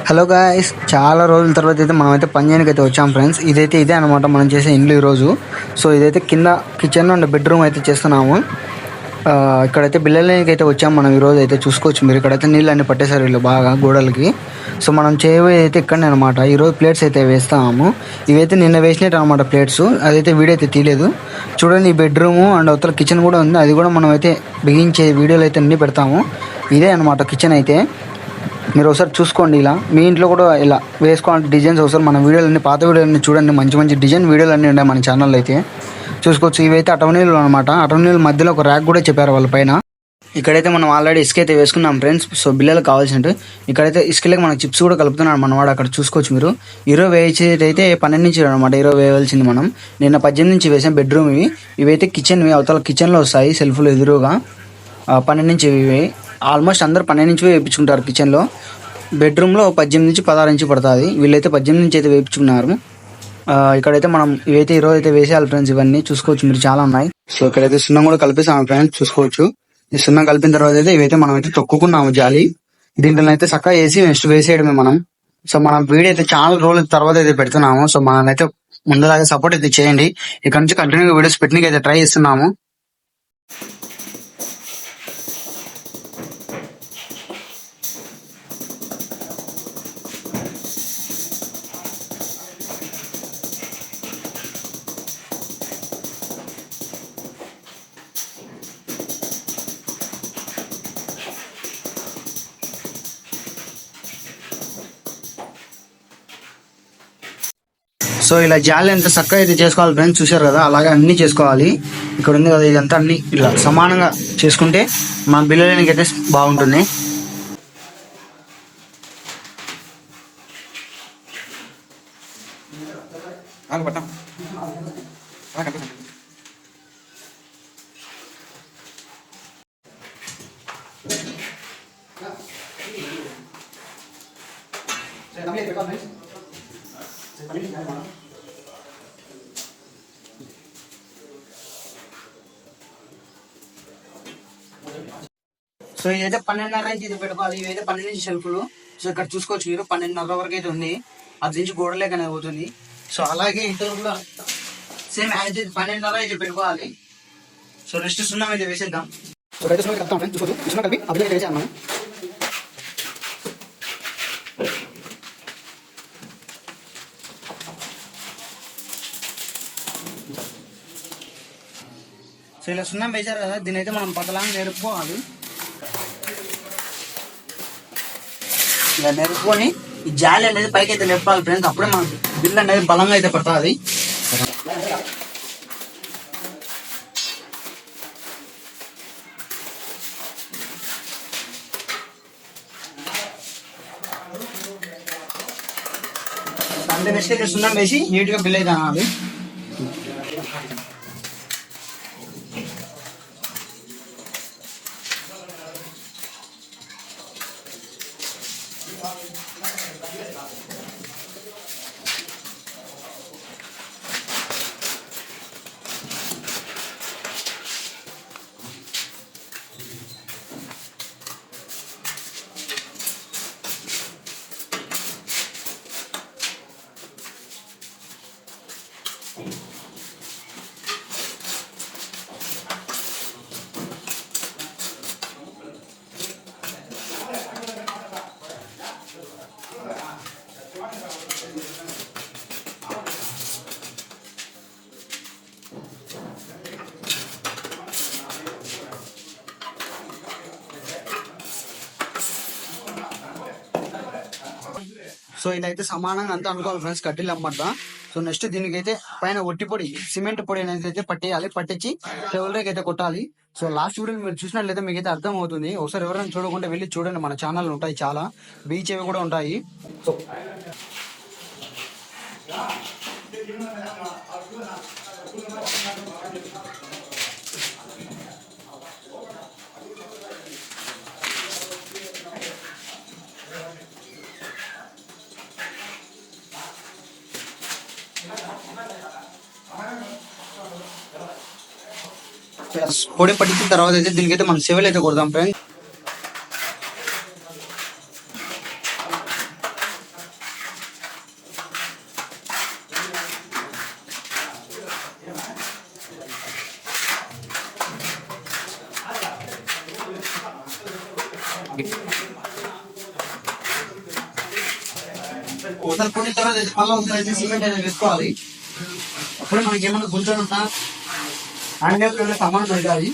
Hello guys, చాలా రోజుల తర్వాత అయితే మనమైతే పని చేయడానికి అయితే వచ్చాం ఫ్రెండ్స్. ఇదే అనమాట మనం చేసే ఇండ్లు ఈరోజు. సో ఇదైతే కింద కిచెన్ అండ్ బెడ్రూమ్ అయితే చేస్తున్నాము. ఇక్కడైతే బిల్లలకి అయితే వచ్చాము మనం ఈరోజు. అయితే చూసుకోవచ్చు మీరు, ఇక్కడైతే నీళ్ళు అన్ని పట్టేశారు వీళ్ళు బాగా గోడలకి. సో మనం చేయబోయేది అయితే ఇక్కడనే అనమాట. ఈరోజు ప్లేట్స్ అయితే వేస్తాము. ఇవైతే నిన్న వేసినట్టు అనమాట ప్లేట్స్. అదైతే వీడియో అయితే తీయలేదు. చూడండి, ఈ బెడ్రూమ్ అండ్ అవతల కిచెన్ కూడా ఉంది. అది కూడా మనం అయితే బిగించే వీడియోలు అయితే అన్నీ పెడతాము. ఇదే అనమాట కిచెన్ అయితే. మీరు ఒకసారి చూసుకోండి, ఇలా మీ ఇంట్లో కూడా ఇలా వేసుకోవాలంటే డిజైన్స్ ఒకసారి మన వీడియోలన్నీ, పాత వీడియోలన్నీ చూడండి. మంచి మంచి డిజైన్ వీడియోలు అన్నీ ఉన్నాయి మన ఛానల్లో అయితే చూసుకోవచ్చు. ఇవైతే అటవనీళ్ళు అనమాట. అటవనీళ్ళ మధ్యలో ఒక ర్యాక్ కూడా చెప్పారు వాళ్ళ పైన. ఇక్కడైతే మనం ఆల్రెడీ ఇసుక అయితే వేసుకున్నాం ఫ్రెండ్స్. సో బిల్లలకు కావాల్సినట్టు ఇక్కడైతే ఇసుకలకి మనకి చిప్స్ కూడా కలుపుతున్నాడు మనవాడు. అక్కడ చూసుకోవచ్చు మీరు. ఈరోజు వేసేదైతే 12 నుంచి అనమాట. ఈరోజు వేయవలసింది మనం. నిన్న 18 నుంచి వేసాం బెడ్రూమ్. ఇవైతే కిచెన్వి, అవతల కిచెన్లో వస్తాయి సెల్ఫ్లు ఎదురుగా. 12 నుంచి ఇవి ఆల్మోస్ట్ అందరూ 12 నుంచి వేయించుకుంటారు కిచెన్లో. బెడ్రూమ్లో 18 నుంచి 16 నుంచి పడుతుంది. వీళ్ళైతే 18 నుంచి అయితే వేయించుకున్నారు. ఇక్కడైతే మనం ఇవైతే ఈరోజు అయితే వేసేయాలి ఫ్రెండ్స్. ఇవన్నీ చూసుకోవచ్చు మీరు, చాలా ఉన్నాయి. సో ఇక్కడైతే సున్నం కూడా కలిపేసాము ఫ్రెండ్స్, చూసుకోవచ్చు. ఈ సున్నం కలిపిన తర్వాత అయితే ఇవైతే మనం అయితే తొక్కుకున్నాము జాలి. దీంట్లో అయితే చక్కగా వేసి నెక్స్ట్ వేసేయడమే మనం. సో మనం వీడియో అయితే చాలా రోజుల తర్వాత అయితే పెడుతున్నాము. సో మనం అయితే ముందులాగా సపోర్ట్ అయితే చేయండి. ఇక్కడ నుంచి కంటిన్యూగా వీడియోస్ పెట్టడానికి అయితే ట్రై చేస్తున్నాము. సో ఇలా జాలి ఎంత చక్కగా అయితే చేసుకోవాలి ఫ్రెండ్స్, చూసారు కదా. అలాగే అన్ని చేసుకోవాలి. ఇక్కడ ఉంది కదా, ఇదంతా అన్ని ఇలా సమానంగా చేసుకుంటే మన బిల్లలకి అయితే బాగుంటుంది. సో ఇదైతే 12:30 నుంచి ఇది పెట్టుకోవాలి. ఇవైతే 12 నుంచి షెల్ఫ్లు. సో ఇక్కడ చూసుకోవచ్చు మీరు, 12:30 వరకు అయితే ఉంది. అది నుంచి గోడలేకనే పోతుంది. సో అలాగే ఇంటర్ కూడా సేమ్ యాజ్ 12:30 అయితే పెట్టుకోవాలి. సో నెక్స్ట్ సున్నం అయితే వేసేద్దాం. సో అయితే సున్నం కలుపుతాం ఫ్రెండ్స్, చూసుకోవచ్చు. సున్నం కలిపి అభివృద్ధి వేసాం మనం. సో ఇలా సున్నం వేసారు కదా, దీని అయితే మనం పతలాగా నేర్పుకోవాలి. ఇలా నేర్పుకొని ఈ జాలి అనేది పైకి అయితే నేర్పాలి ఫ్రెండ్స్. అప్పుడే మన బిల్ అనేది బలంగా అయితే పడుతుంది. అంటే నెక్స్ట్ అయితే సున్నం వేసి నీట్ గా బిల్ అయితే అనాలి. సో ఇలా అయితే సమానంగా అంతా అనుకోవాలి ఫ్రెండ్స్, కడ్డీలు అన్నమాట. సో నెక్స్ట్ దీనికైతే పైన ఒట్టి పొడి, సిమెంట్ పొడి అనేది అయితే పట్టేయాలి. పట్టించి టేబుల్కి అయితే కొట్టాలి. సో లాస్ట్ వీడియో మీరు చూసినట్లయితే మీకైతే అర్థం అవుతుంది. ఒకసారి ఎవరైనా చూడకుండా వెళ్ళి చూడండి, మన ఛానల్ ఉంటాయి చాలా, బీచ్ అవి కూడా ఉంటాయి. సో పొడి పట్టించిన తర్వాత అయితే దీనికైతే మనం సెవెల్ అయితే కొడదాం ఫ్రెండ్స్. ఒకసారి కొట్టిన తర్వాత మళ్ళీ ఒకసారి అయితే సిమెంట్ అనేది వేసుకోవాలి. అప్పుడు మనకి ఏమన్నా గుంటలు ఉన్నా అన్ని సమానం దొరకాలి.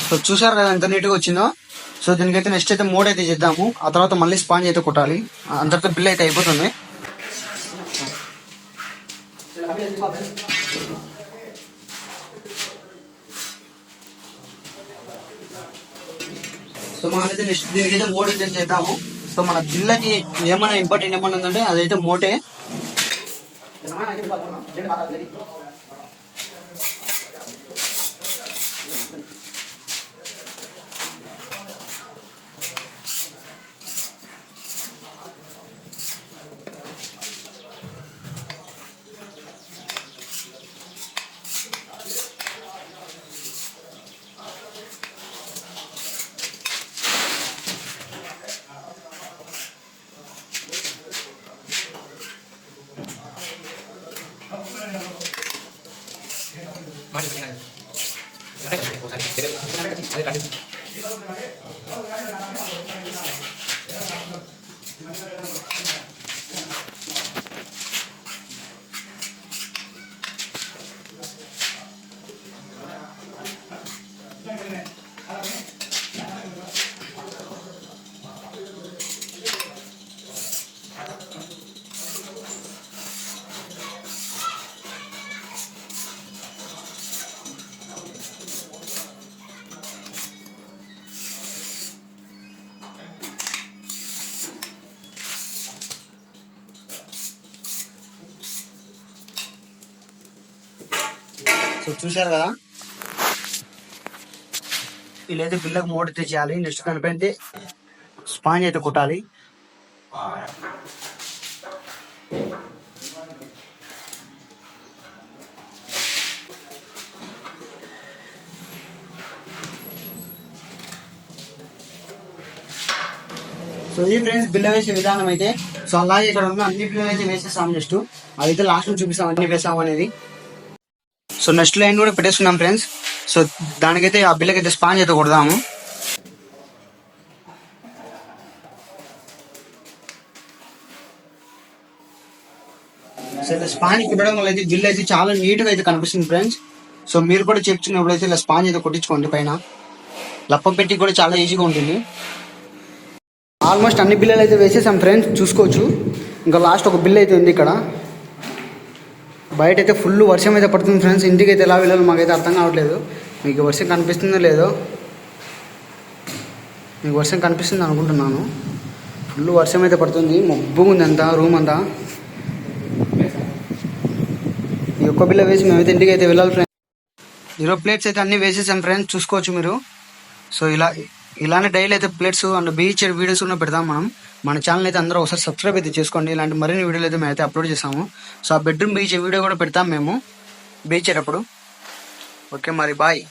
సో చూసారు కదా ఎంత నీట్గా వచ్చిందో. సో దీనికైతే నెక్స్ట్ అయితే మోడ్ అయితే చేద్దాము. ఆ తర్వాత మళ్ళీ స్పాంజ్ అయితే కొట్టాలి. అంతటితో బిల్ అయితే అయిపోతుంది. సో మనమైతే నెక్స్ట్ దీనికైతే మోడ్ అయితే చేద్దాము. సో మన బిల్లకి ఏమైనా ఇంపార్టెంట్ ఏమన్నా ఉందంటే అదైతే మోటే. సో చూసారు కదా, వీళ్ళైతే బిల్లకు మోడ్ అయితే చేయాలి. నెక్స్ట్ దానిపైన స్పాంజ్ అయితే కొట్టాలి. సో ఈ ఫ్రెండ్స్ బిల్ల వేసే విధానం అయితే. సో అలాగే ఇక్కడ ఉన్న అన్ని బిల్లలు అయితే వేసేసాం. నెక్స్ట్ అదైతే లాస్ట్ లో చూపిస్తాం అన్ని వేసాం అనేది. సో నెక్స్ట్ లైన్ కూడా పెట్టేస్తున్నాం ఫ్రెండ్స్. సో దానికైతే ఆ బిల్లకి అయితే స్పాంజ్ అయితే కొడదాము. సో ఇలా స్పాంజ్ కొట్టడం వల్ల అయితే బిల్ అయితే చాలా నీట్ గా అయితే కనిపిస్తుంది ఫ్రెండ్స్. సో మీరు కూడా చెప్తున్నప్పుడు అయితే ఇలా స్పాంజ్ అయితే కొట్టించుకోండి. పైన లప్ప పెట్టి కూడా చాలా ఈజీగా ఉంటుంది. ఆల్మోస్ట్ అన్ని బిల్లలు అయితే వేసేసాం ఫ్రెండ్స్, చూసుకోవచ్చు. ఇంకా లాస్ట్ ఒక బిల్ అయితే ఉంది ఇక్కడ. బయట అయితే ఫుల్ వర్షం అయితే పడుతుంది ఫ్రెండ్స్. ఇంటికి అయితే ఎలా వెళ్ళాలో మాకైతే అర్థం కావట్లేదు. మీకు వర్షం కనిపిస్తుందో లేదో, మీకు వర్షం కనిపిస్తుంది అనుకుంటున్నాను. ఫుల్ వర్షం అయితే పడుతుంది, మబ్బుగా ఉంది అంతా రూమ్ అంతా. ఈ ఒక్క బిల్ల వేసి మేమైతే ఇంటికి అయితే వెళ్ళాలి ఫ్రెండ్స్. 0 ప్లేట్స్ అయితే అన్నీ వేసేసాం ఫ్రెండ్స్, చూసుకోవచ్చు మీరు. సో ఇలానే డైలీ అయితే ప్లేట్స్ అండ్ బీచ్ వీడియోస్ కూడా పెడతాం మనం. మన ఛానల్ అయితే అందరూ ఒకసారి సబ్స్క్రైబ్ అయితే చేసుకోండి. ఇలాంటి మరిన్ని వీడియోలు అయితే మేము అయితే అప్లోడ్ చేస్తాము. సో ఆ బెడ్రూమ్ బీచ్ వీడియో కూడా పెడతాం మేము బీచ్ అప్పుడు. ఓకే మరి బాయ్.